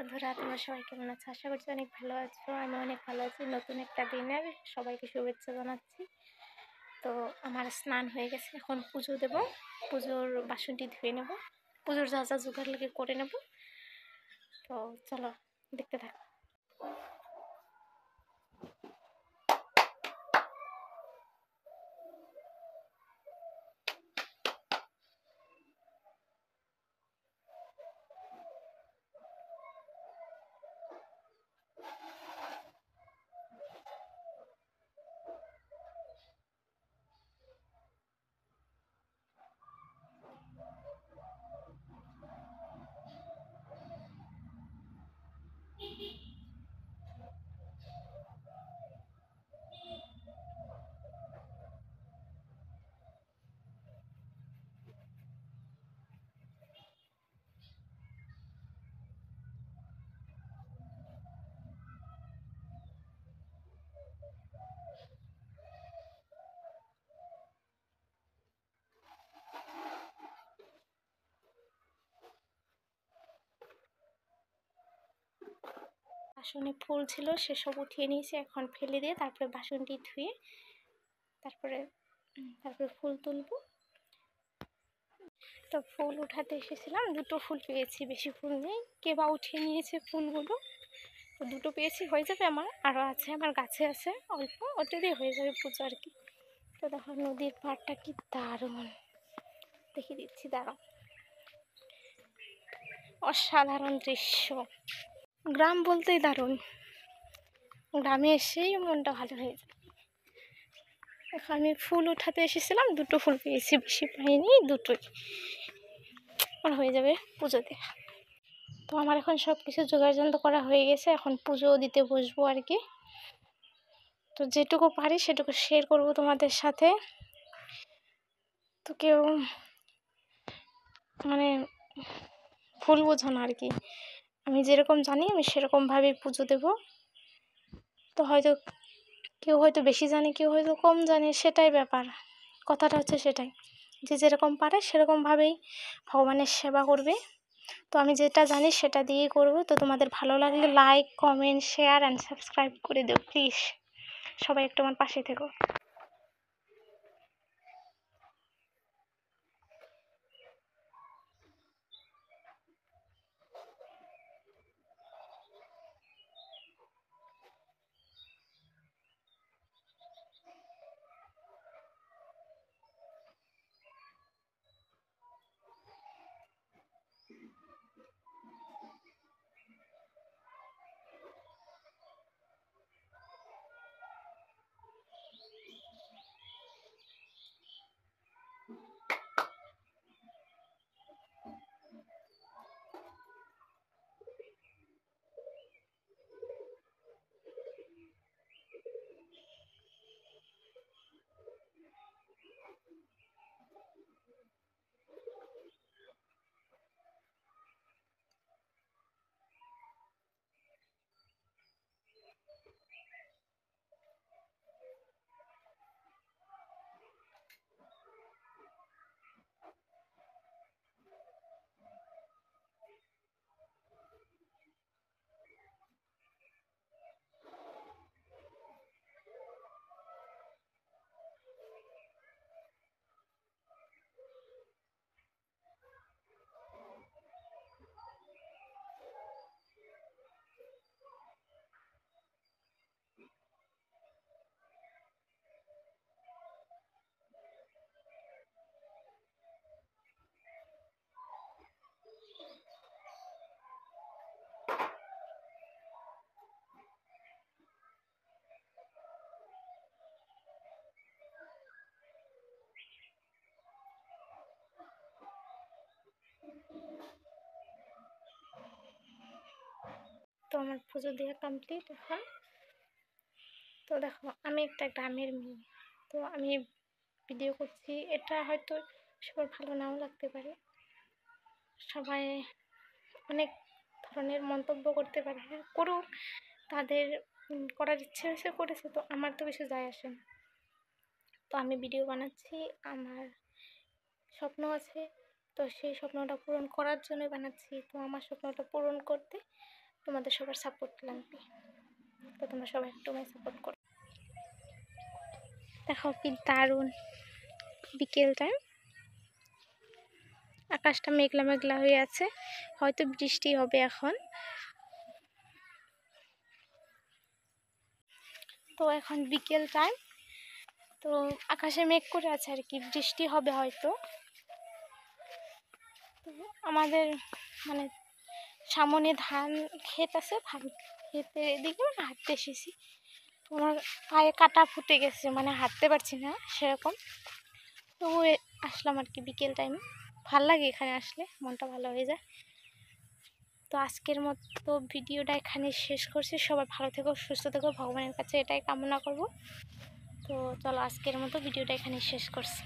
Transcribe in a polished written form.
বন্ধুরা, তোমরা সবাই কেমন আছো? আশা করছি অনেক ভালো আছো। আমি অনেক ভালো আছি। নতুন একটা দিনের সবাইকে শুভেচ্ছা জানাচ্ছি। তো আমার স্নান হয়ে গেছে, এখন পুজো দেব। পুজোর বাসনটি ধুয়ে নেব, পুজোর যা যা জোগাড় লাগে করে নেব। তো চলো দেখতে থাকো। বাসনে ফুল ছিল, সেসব উঠিয়ে নিয়েছি। এখন ফেলে দিয়ে তারপরে বাসনটি ধুয়ে তারপরে ফুল তুলবো। তো ফুল উঠাতে এসেছিলাম, দুটো ফুল পেয়েছি, বেশি ফুল নেই। কে বা উঠিয়ে নিয়েছে ফুলগুলো। তো দুটো পেয়েছি, হয়ে যাবে। আমার আরও আছে, আমার গাছে আছে অল্প, ওটা দিয়ে হয়ে যাবে পুজো আর কি। তো দেখো নদীর পাড়টা কি দারুণ, দেখিয়ে দিচ্ছি, দাঁড়াও। অসাধারণ দৃশ্য, গ্রাম বলতেই দারুণ। গ্রামে এসেই মনটা ভালো হয়ে যায়। এখন আমি ফুল উঠাতে এসেছিলাম, দুটো ফুল পেয়েছি, বেশি পাইনি, দুটোই আমার হয়ে যাবে পুজোতে। তো আমার এখন সব কিছু জোগাড়যন্ত্র করা হয়ে গেছে, এখন পুজো দিতে বসবো আর কি। তো যেটুকু পারি সেটুকু শেয়ার করব তোমাদের সাথে। তো কেউ মানে ভুল বোঝো না আর কি, আমি যেরকম জানি আমি সেরকমভাবেই পুজো দেব। তো হয়তো কেউ হয়তো বেশি জানে, কেউ হয়তো কম জানে, সেটাই ব্যাপার। কথাটা হচ্ছে সেটাই, যে যেরকম পারে সেরকমভাবেই ভগবানের সেবা করবে। তো আমি যেটা জানি সেটা দিয়েই করব। তো তোমাদের ভালো লাগলে like, comment, share and subscribe করে দিও প্লিজ। সবাই একটু আমার পাশে থেকো। তো আমার পুজো দেওয়া কমপ্লিট এখন। তো দেখো, আমি একটা গ্রামের মেয়ে, তো আমি ভিডিও করছি। এটা হয়তো সবার ভালো নাও লাগতে পারে, সবাই অনেক ধরনের মন্তব্য করতে পারে, হ্যাঁ করুক, তাদের করার ইচ্ছে হয়েছে করেছে, তো আমার তো কিছু যায় আসে না। তো আমি ভিডিও বানাচ্ছি, আমার স্বপ্ন আছে, তো সেই স্বপ্নটা পূরণ করার জন্যই বানাচ্ছি। তো আমার স্বপ্নটা পূরণ করতে তোমাদের সবার সাপোর্ট লাগবে, তো তোমরা সবাই একটু আমায় সাপোর্ট করো। দেখো কি দারুণ বিকেল টাইম, আকাশটা মেঘলা মেঘলা হয়ে আছে, হয়তো বৃষ্টি হবে এখন। তো এখন বিকেল টাইম, তো আকাশে মেঘ করে আছে আর কি, বৃষ্টি হবে হয়তো। তো আমাদের মানে সামনে ধান ক্ষেত আছে, ধান ক্ষেতের এদিকে হাঁটতে এসেছি। আমার পায়ে কাটা ফুটে গেছে, মানে হাঁটতে পারছি না সেরকম। তো আসলাম আর কি বিকেল টাইমে, ভাল লাগে এখানে আসলে, মনটা ভালো হয়ে যায়। তো আজকের মতো ভিডিওটা এখানে শেষ করছি। সবাই ভালো থেকো, সুস্থ থেকো, ভগবানের কাছে এটাই কামনা করব। তো চলো আজকের মতো ভিডিওটা এখানে শেষ করছি।